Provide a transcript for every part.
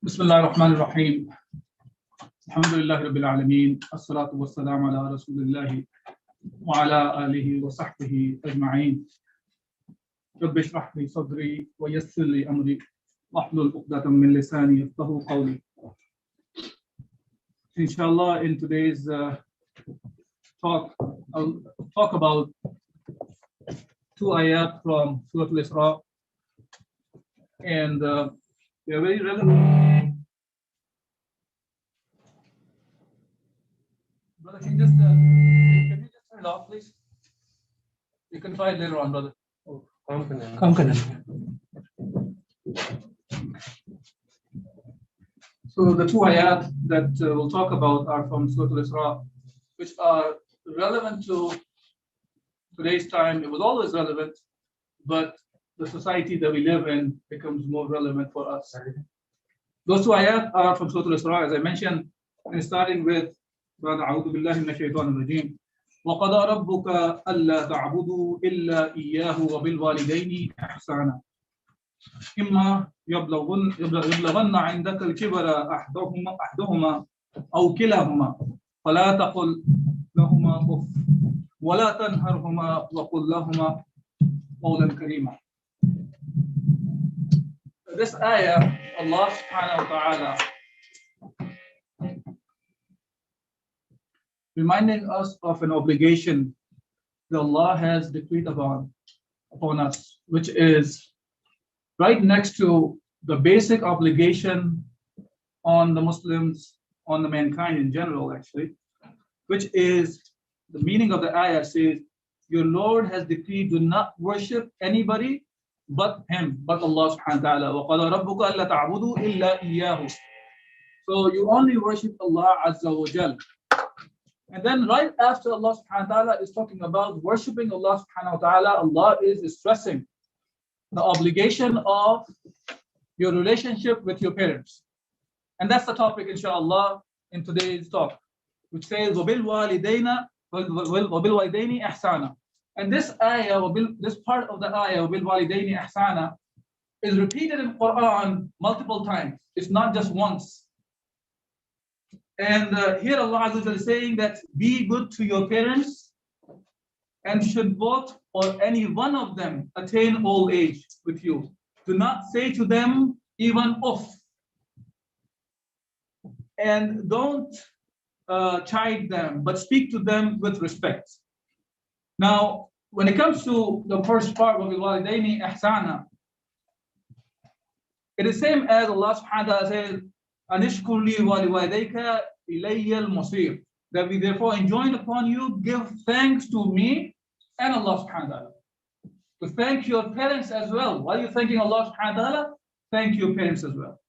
Bismillah ar-Rahman ar-Rahim. Alhamdulillah Rabbil Alameen. As-salatu was-salam ala Rasulillahi wa ala alihi wa sahbihi ajma'een. Rabbi shrah li sadri wa yassir li amri wahlul 'uqdatam min lisani yafqahu qawli. Inshallah, in today's talk, I'll talk about two ayat from Surah Al-Isra, and they are very relevant. Brother, can you just turn it off, please? You can try it later on, brother. So the two ayat that we'll talk about are from Surah Al-Isra, which are relevant to today's time. It was always relevant, but the society that we live in becomes more relevant for us. Those two ayat are from Surah Al-Isra, as I mentioned, and starting with أعوذ بالله من الشيطان الرجيم وقضى ربك ألا تعبدوا إلا إياه وبالوالدين إحسانا إما يبلغن عندك الكبر أحدهما أو كلاهما فلا تقل لهما أف ولا تنهرهما وقل لهما قولا كريما. This ayah, Allah subhanahu wa ta'ala reminding us of an obligation that Allah has decreed upon us, which is right next to the basic obligation on the Muslims, on the mankind in general, actually, which is the meaning of the ayah says, your Lord has decreed, do not worship anybody but Him, but Allah subhanahu wa ta'ala. وَقَضَى رَبُّكَ أَلَّا تَعْبُدُوا إِلَّا إِيَّاهُ. So you only worship Allah Azza wa Jal. And then right after Allah subhanahu wa ta'ala is talking about worshipping Allah subhanahu wa ta'ala, Allah is stressing the obligation of your relationship with your parents. And that's the topic, inshallah, in today's talk, which says, وَبِالْوَالِدَيْنِ إِحْسَانًا. And this ayah, this part of the ayah, وَبِالْوَالِدَيْنِ إِحْسَانًا, is repeated in Quran multiple times. It's not just once. And here Allah Azza wa Jalla is saying that be good to your parents, and should both or any one of them attain old age with you, do not say to them even uff, and don't chide them, but speak to them with respect. Now, when it comes to the first part of وَبِالْوَالِدَيْنِ إِحْسَانًا, it is same as Allah subhanahu wa ta'ala says, Anishkur li waliwadayka ilayya al-masir, that we therefore enjoin upon you, give thanks to me and Allah subhanahu wa ta'ala. To thank your parents as well. While you're thanking Allah subhanahu wa ta'ala, thank your parents as well.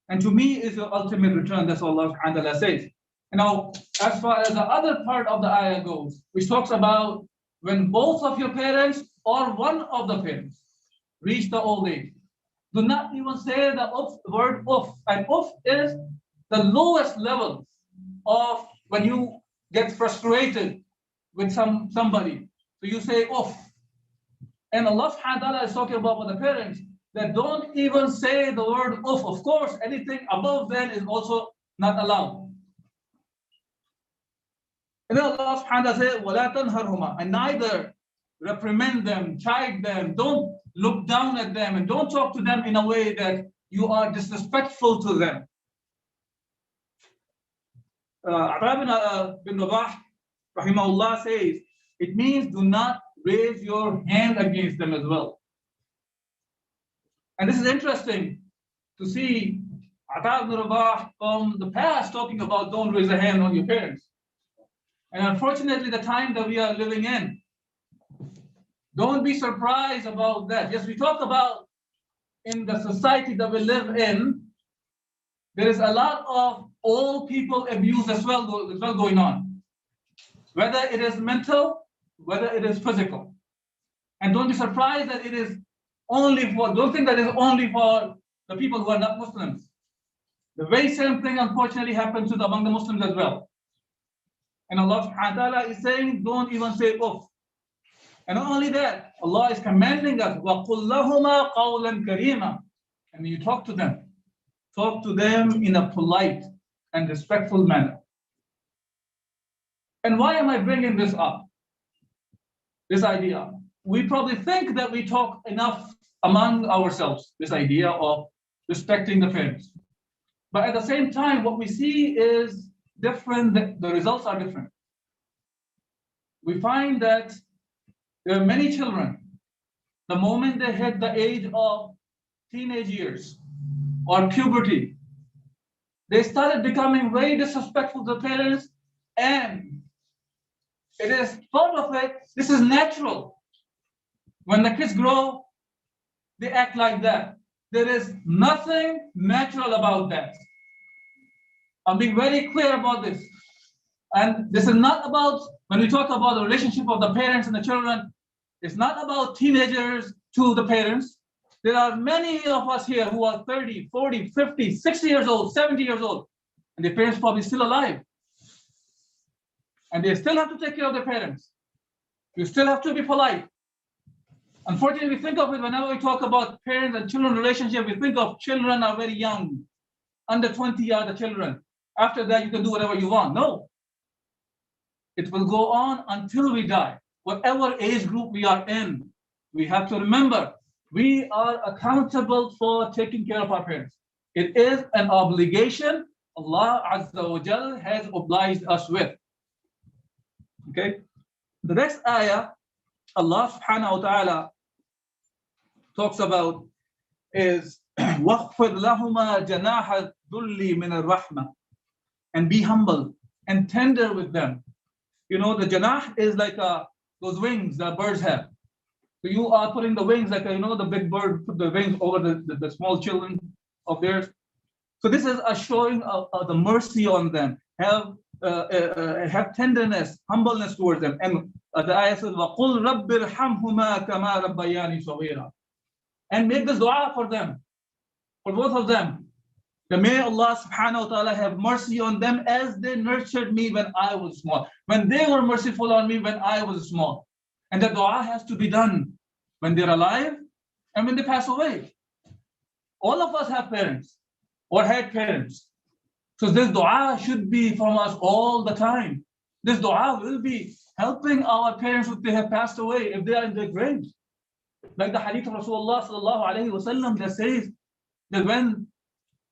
And to me is your ultimate return. That's what Allah subhanahu wa ta'ala says. And now, as far as the other part of the ayah goes, which talks about when both of your parents or one of the parents reach the old age, do not even say the word uff. And uff is the lowest level of when you get frustrated with somebody. So you say uff. And Allah subhanahu wa ta'ala is talking about the parents that don't even say the word uff. Of course, anything above that is also not allowed. And then Allah subhanahu wa ta'ala says, وَلَا تَنْهَرْهُمَا, and neither reprimand them, chide them, don't look down at them, and don't talk to them in a way that you are disrespectful to them. Ata bin Rabah, rahimahullah, says, it means do not raise your hand against them as well. And this is interesting to see Ata bin Rabah from the past talking about don't raise a hand on your parents. And unfortunately, the time that we are living in, don't be surprised about that. Yes, we talked about in the society that we live in, there is a lot of old people abuse as well going on. Whether it is mental, whether it is physical. And don't be surprised that it is only for, don't think that it is only for the people who are not Muslims. The very same thing unfortunately happens among the Muslims as well. And Allah subhanahu wa ta'ala is saying, don't even say uff. And not only that, Allah is commanding us, وَقُلْ لَهُمَا قَوْلًا كَرِيمًا. And you talk to them in a polite and respectful manner. And why am I bringing this up? This idea. We probably think that we talk enough among ourselves, this idea of respecting the parents. But at the same time, what we see is different, the results are different. We find that there are many children, the moment they hit the age of teenage years or puberty, they started becoming very disrespectful to the parents, and it is part of it. This is natural. When the kids grow, they act like that. There is nothing natural about that. I'm being very clear about this. And this is not about, when we talk about the relationship of the parents and the children, it's not about teenagers to the parents. There are many of us here who are 30, 40, 50, 60 years old, 70 years old, and their parents probably still alive. And they still have to take care of their parents. You still have to be polite. Unfortunately, we think of it whenever we talk about parents and children relationship, we think of children are very young. Under 20 are the children. After that, you can do whatever you want. No. It will go on until we die. Whatever age group we are in, we have to remember, we are accountable for taking care of our parents. It is an obligation Allah Azza wa Jal has obliged us with. Okay? The next ayah, Allah subhanahu wa ta'ala talks about is وَخْفِضْ لَهُمَا جَنَاحَ الذُّلِّ مِنَ الرَّحْمَةِ, and be humble and tender with them. You know, the janah is like those wings that birds have. So you are putting the wings like, the big bird put the wings over the small children of theirs. So this is a showing of the mercy on them. Have tenderness, humbleness towards them. And the ayah says, وَقُلْ رَبِّ ارْحَمْهُمَا كَمَا رَبَّيَانِي صَغِيرًا. And make this dua for them, for both of them. That may Allah subhanahu wa ta'ala have mercy on them as they nurtured me when I was small. When they were merciful on me when I was small. And the dua has to be done when they're alive and when they pass away. All of us have parents or had parents. So this dua should be from us all the time. This dua will be helping our parents if they have passed away, if they are in their graves. Like the hadith of Rasulullah sallallahu alayhi wa sallam that says that when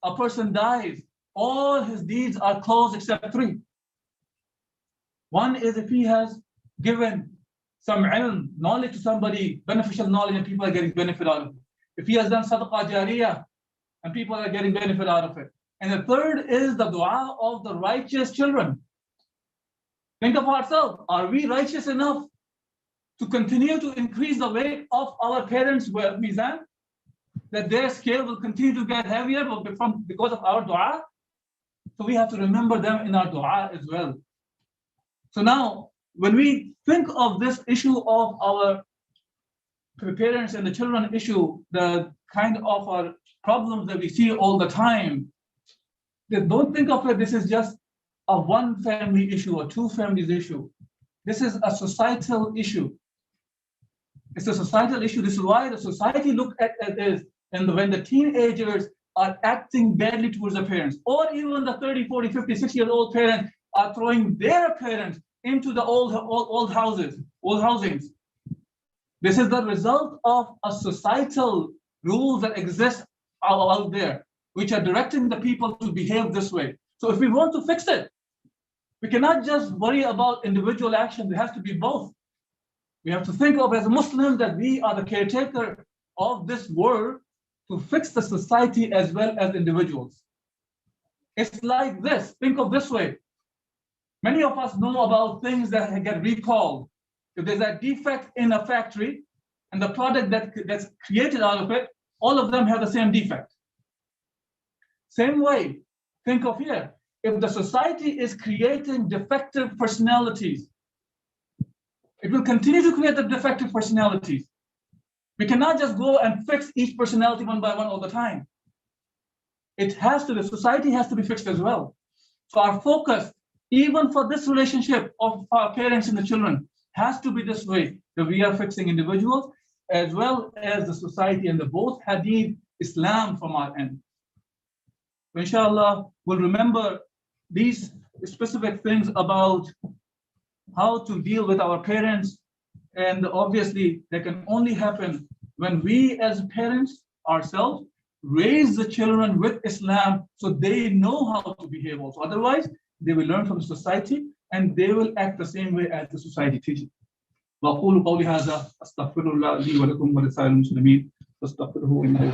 a person dies, all his deeds are closed except three. One is if he has given some ilm, knowledge to somebody, beneficial knowledge, and people are getting benefit out of it. If he has done Sadaqa Jariyah, and people are getting benefit out of it. And the third is the dua of the righteous children. Think of ourselves. Are we righteous enough to continue to increase the weight of our parents' mizan? That their scale will continue to get heavier because of our dua? So we have to remember them in our dua as well. So now, when we think of this issue of our parents and the children issue, the kind of our problems that we see all the time, don't think of it, this is just a one family issue or two families issue. This is a societal issue. It's a societal issue. This is why the society look at this, and when the teenagers are acting badly towards their parents, or even the 30, 40, 50, 60-year-old parents are throwing their parents into the old housings. This is the result of a societal rules that exist out there, which are directing the people to behave this way. So if we want to fix it, we cannot just worry about individual action. There has to be both. We have to think of as Muslims that we are the caretaker of this world to fix the society as well as individuals. It's like this. Think of this way. Many of us know about things that get recalled. If there's a defect in a factory and the product that's created out of it, all of them have the same defect. Same way, think of here. If the society is creating defective personalities, it will continue to create the defective personalities. We cannot just go and fix each personality one by one all the time. The society has to be fixed as well. So our focus Even for this relationship of our parents and the children has to be this way, that we are fixing individuals as well as the society, and the both hadith Islam from our end. Inshallah, we'll remember these specific things about how to deal with our parents. And obviously, that can only happen when we as parents ourselves raise the children with Islam so they know how to behave also. Otherwise, they will learn from the society and they will act the same way as the society teaches. وأقول قولي هذا أستغفر الله لي ولكم ولسائر المسلمين فاستغفروه إنه